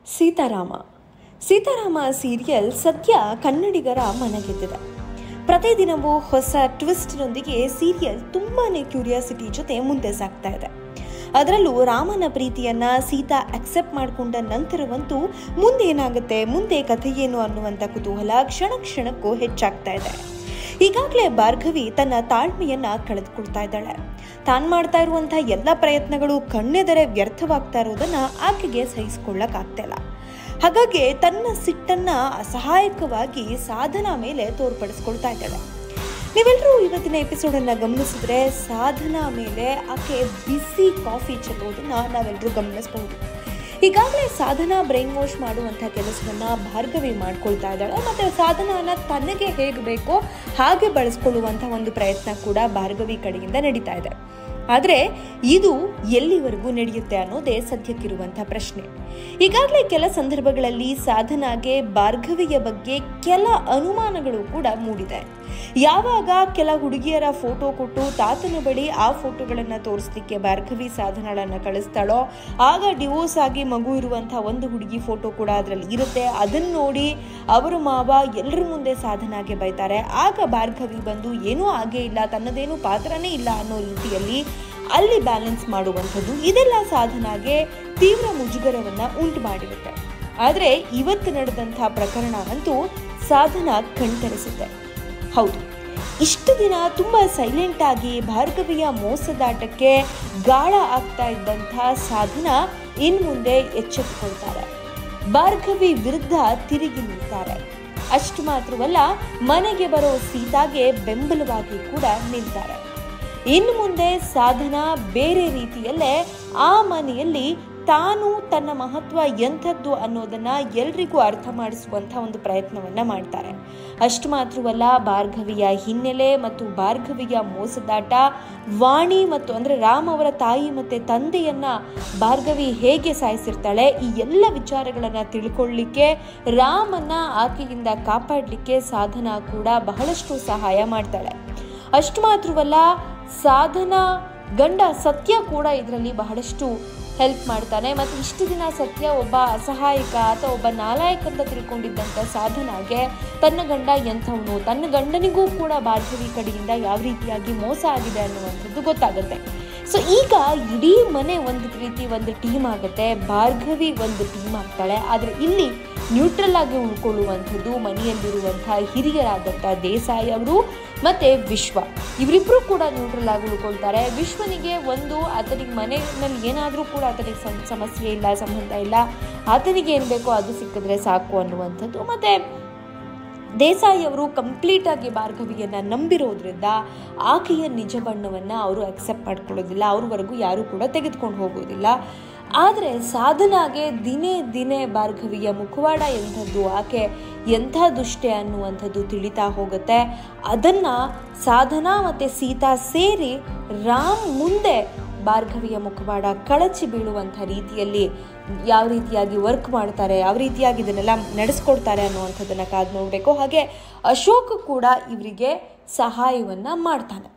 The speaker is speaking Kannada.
ಸೀತಾರಾಮ ಸೀತಾರಾಮ ಸೀರಿಯಲ್ ಸದ್ಯ ಕನ್ನಡಿಗರ ಮನಗೆದ್ದಿದೆ. ಪ್ರತಿದಿನವೂ ಹೊಸ ಟ್ವಿಸ್ಟ್ನೊಂದಿಗೆ ಸೀರಿಯಲ್ ತುಂಬಾನೇ ಕ್ಯೂರಿಯಾಸಿಟಿ ಜೊತೆ ಮುಂದೆ ಸಾಗ್ತಾ ಇದೆ. ಅದರಲ್ಲೂ ರಾಮನ ಪ್ರೀತಿಯನ್ನ ಸೀತಾ ಅಕ್ಸೆಪ್ಟ್ ಮಾಡಿಕೊಂಡ ನಂತರವಂತೂ ಮುಂದೇನಾಗುತ್ತೆ, ಮುಂದೆ ಕಥೆ ಏನು ಅನ್ನುವಂಥ ಕುತೂಹಲ ಕ್ಷಣ ಕ್ಷಣಕ್ಕೂ ಹೆಚ್ಚಾಗ್ತಾ ಇದೆ. ಈಗಾಗಲೇ ಭಾರ್ಗವಿ ತನ್ನ ತಾಳ್ಮೆಯನ್ನ ಕಳೆದುಕೊಳ್ತಾ ಇದ್ದಾಳೆ. ತಾನು ಮಾಡ್ತಾ ಇರುವಂತಹ ಎಲ್ಲ ಪ್ರಯತ್ನಗಳು ಕಣ್ಣೆದರೆ ವ್ಯರ್ಥವಾಗ್ತಾ ಇರೋದನ್ನ ಆಕೆಗೆ ಸಹಿಸಿಕೊಳ್ಳಕ್ಕಾಗ್ತಾ ಇಲ್ಲ. ಹಾಗಾಗಿ ತನ್ನ ಸಿಟ್ಟನ್ನ ಅಸಹಾಯಕವಾಗಿ ಸಾಧನಾ ಮೇಲೆ ತೋರ್ಪಡಿಸ್ಕೊಳ್ತಾ ಇದ್ದಾಳೆ. ನೀವೆಲ್ಲರೂ ಇವತ್ತಿನ ಎಪಿಸೋಡ್ ಅನ್ನ ಗಮನಿಸಿದ್ರೆ ಸಾಧನಾ ಮೇಲೆ ಆಕೆ ಬಿಸಿ ಕಾಫಿ ಚೆಲ್ಲೋದನ್ನ ನಾವೆಲ್ಲರೂ ಗಮನಿಸಬಹುದು. ಈಗಾಗಲೇ ಸಾಧನಾ ಬ್ರೈನ್ ವಾಶ್ ಮಾಡುವಂಥ ಕೆಲಸವನ್ನ ಭಾರ್ಗವಿ ಮಾಡ್ಕೊಳ್ತಾ ಇದ್ದಾಳೆ. ಮತ್ತೆ ಸಾಧನಾನ ತನಗೆ ಹೇಗೆ ಬೇಕೋ ಹಾಗೆ ಬಳಸ್ಕೊಳ್ಳುವಂಥ ಒಂದು ಪ್ರಯತ್ನ ಕೂಡ ಭಾರ್ಗವಿ ಕಡೆಯಿಂದ ನಡೀತಾ ಇದೆ. ಆದರೆ ಇದು ಎಲ್ಲಿವರೆಗೂ ನಡೆಯುತ್ತೆ ಅನ್ನೋದೇ ಸದ್ಯಕ್ಕಿರುವಂಥ ಪ್ರಶ್ನೆ. ಈಗಾಗಲೇ ಕೆಲ ಸಂದರ್ಭಗಳಲ್ಲಿ ಸಾಧನಾಗೆ ಭಾರ್ಗವಿಯ ಬಗ್ಗೆ ಕೆಲ ಅನುಮಾನಗಳು ಕೂಡ ಮೂಡಿದೆ. ಯಾವಾಗ ಕೆಲ ಹುಡುಗಿಯರ ಫೋಟೋ ಕೊಟ್ಟು ತಾತನ ಬಳಿ ಆ ಫೋಟೋಗಳನ್ನು ತೋರಿಸ್ಲಿಕ್ಕೆ ಭಾರ್ಗವಿ ಸಾಧನಾಳನ್ನ ಕಳಿಸ್ತಾಳೋ, ಆಗ ಡಿವೋರ್ಸ್ ಆಗಿ ಮಗು ಇರುವಂತಹ ಒಂದು ಹುಡುಗಿ ಫೋಟೋ ಕೂಡ ಅದರಲ್ಲಿ ಇರುತ್ತೆ. ಅದನ್ನ ನೋಡಿ ಅವರ ಮಾವ ಎಲ್ಲರ ಮುಂದೆ ಸಾಧನಾಗೆ ಬೈತಾರೆ. ಆಗ ಭಾರ್ಗವಿ ಬಂದು ಏನೂ ಆಗೇ ಇಲ್ಲ, ತನ್ನದೇನು ಪಾತ್ರನೇ ಇಲ್ಲ ಅನ್ನೋ ರೀತಿಯಲ್ಲಿ ಅಲ್ಲಿ ಬ್ಯಾಲೆನ್ಸ್ ಮಾಡುವಂಥದ್ದು, ಇದೆಲ್ಲ ಸಾಧನಾಗೆ ತೀವ್ರ ಮುಜುಗರವನ್ನ ಉಂಟು ಮಾಡಿರುತ್ತೆ. ಆದರೆ ಇವತ್ತು ನಡೆದಂತಹ ಪ್ರಕರಣ ಅಂತೂ ಸಾಧನಾ ಕಣ್ತರಿಸುತ್ತೆ. ಹೌದು, ಇಷ್ಟು ದಿನ ತುಂಬಾ ಸೈಲೆಂಟ್ ಆಗಿ ಭಾರ್ಗವಿಯ ಮೋಸದಾಟಕ್ಕೆ ಗಾಳ ಆಗ್ತಾ ಇದ್ದಂತಹ ಸಾಧನಾ ಇನ್ಮುಂದೆ ಎಚ್ಚೆತ್ತುಕೊಳ್ತಾರೆ. ಭಾರ್ಗವಿ ವಿರುದ್ಧ ತಿರುಗಿ ನಿಲ್ತಾರೆ. ಅಷ್ಟು ಮಾತ್ರವಲ್ಲ, ಮನೆಗೆ ಬರೋ ಸೀತಾಗೆ ಬೆಂಬಲವಾಗಿ ಕೂಡ ನಿಲ್ತಾರೆ. ಇನ್ನು ಮುಂದೆ ಸಾಧನಾ ಬೇರೆ ರೀತಿಯಲ್ಲೇ ಆ ಮನೆಯಲ್ಲಿ ತಾನು ತನ್ನ ಮಹತ್ವ ಎಂಥದ್ದು ಅನ್ನೋದನ್ನ ಎಲ್ರಿಗೂ ಅರ್ಥ ಮಾಡಿಸುವಂಥ ಒಂದು ಪ್ರಯತ್ನವನ್ನ ಮಾಡ್ತಾರೆ. ಅಷ್ಟು ಮಾತ್ರವಲ್ಲ, ಭಾರ್ಗವಿಯ ಹಿನ್ನೆಲೆ ಮತ್ತು ಭಾರ್ಗವಿಯ ಮೋಸದಾಟ, ವಾಣಿ ಮತ್ತು ಅಂದ್ರೆ ರಾಮ್ ಅವರ ತಾಯಿ ಮತ್ತೆ ತಂದೆಯನ್ನ ಭಾರ್ಗವಿ ಹೇಗೆ ಸಾಯಿಸಿರ್ತಾಳೆ, ಈ ಎಲ್ಲ ವಿಚಾರಗಳನ್ನ ತಿಳ್ಕೊಳ್ಳಿಕ್ಕೆ, ರಾಮನ್ನ ಆಕೆಯಿಂದ ಕಾಪಾಡಲಿಕ್ಕೆ ಸಾಧನಾ ಕೂಡ ಬಹಳಷ್ಟು ಸಹಾಯ ಮಾಡ್ತಾಳೆ. ಅಷ್ಟು ಮಾತ್ರವಲ್ಲ, ಸಾಧನಾ ಗಂಡ ಸತ್ಯ ಕೂಡ ಇದರಲ್ಲಿ ಬಹಳಷ್ಟು ಹೆಲ್ಪ್ ಮಾಡ್ತಾನೆ. ಮತ್ತು ಇಷ್ಟು ದಿನ ಸತ್ಯ ಒಬ್ಬ ಅಸಹಾಯಕ ಅಥವಾ ಒಬ್ಬ ನಾಲಾಯಕ ಅಂತ ತಿಳ್ಕೊಂಡಿದ್ದಂಥ ಸಾಧನಾಗೆ ತನ್ನ ಗಂಡ ಎಂಥವನು, ತನ್ನ ಗಂಡನಿಗೂ ಕೂಡ ಭಾರ್ಗವಿ ಕಡೆಯಿಂದ ಯಾವ ರೀತಿಯಾಗಿ ಮೋಸ ಆಗಿದೆ ಅನ್ನುವಂಥದ್ದು ಗೊತ್ತಾಗುತ್ತೆ. ಸೊ ಈಗ ಇಡೀ ಮನೆ ಒಂದು ರೀತಿ ಒಂದು ಟೀಮ್ ಆಗುತ್ತೆ, ಭಾರ್ಗವಿ ಒಂದು ಟೀಮ್ ಆಗ್ತಾಳೆ. ಆದರೆ ಇಲ್ಲಿ ನ್ಯೂಟ್ರಲ್ ಆಗಿ ಉಳ್ಕೊಳ್ಳುವಂಥದ್ದು ಮನೆಯಲ್ಲಿರುವಂತಹ ಹಿರಿಯರಾದಂಥ ದೇಸಾಯಿ ಅವರು ಮತ್ತೆ ವಿಶ್ವ, ಇವರಿಬ್ರು ಕೂಡ ನ್ಯೂಟ್ರಲ್ ಆಗಿ ಉಳ್ಕೊಳ್ತಾರೆ. ವಿಶ್ವನಿಗೆ ಒಂದು ಆತನಿಗೆ ಮನೆಯಲ್ಲಿ ಏನಾದರೂ ಕೂಡ ಆತನಿಗೆ ಸಮಸ್ಯೆ ಇಲ್ಲ, ಸಂಬಂಧ ಇಲ್ಲ, ಆತನಿಗೆ ಏನು ಬೇಕೋ ಅದು ಸಿಕ್ಕಿದ್ರೆ ಸಾಕು ಅನ್ನುವಂಥದ್ದು. ಮತ್ತೆ ದೇಸಾಯಿ ಅವರು ಕಂಪ್ಲೀಟ್ ಆಗಿ ಭಾರ್ಗವಿಯನ್ನ ನಂಬಿರೋದ್ರಿಂದ ಆಕೆಯ ನಿಜ ಬಣ್ಣವನ್ನ ಅವರು ಅಕ್ಸೆಪ್ಟ್ ಮಾಡ್ಕೊಳ್ಳೋದಿಲ್ಲ, ಅವ್ರವರೆಗೂ ಯಾರು ಕೂಡ ತೆಗೆದುಕೊಂಡು ಹೋಗೋದಿಲ್ಲ. ಆದರೆ ಸಾಧನಾಗೆ ದಿನೇ ದಿನೇ ಭಾರ್ಗವಿಯ ಮುಖವಾಡ ಎಂಥದ್ದು, ಆಕೆ ಎಂಥ ದುಷ್ಟೆ ಅನ್ನುವಂಥದ್ದು ತಿಳಿತಾ ಹೋಗುತ್ತೆ. ಅದನ್ನ ಸಾಧನಾ ಮತ್ತೆ ಸೀತಾ ಸೇರಿ ರಾಮ್ ಮುಂದೆ ಭಾರ್ಗವಿಯ ಮುಖವಾಡ ಕಳಚಿ ಬೀಳುವಂಥ ರೀತಿಯಲ್ಲಿ ಯಾವ ರೀತಿಯಾಗಿ ವರ್ಕ್ ಮಾಡ್ತಾರೆ, ಯಾವ ರೀತಿಯಾಗಿ ಇದನ್ನೆಲ್ಲ ನಡೆಸ್ಕೊಡ್ತಾರೆ ಅನ್ನುವಂಥದ್ದನ್ನ ಕಾದು ನೋಡಬೇಕು. ಹಾಗೆ ಅಶೋಕ್ ಕೂಡ ಇವರಿಗೆ ಸಹಾಯವನ್ನ ಮಾಡ್ತಾನೆ.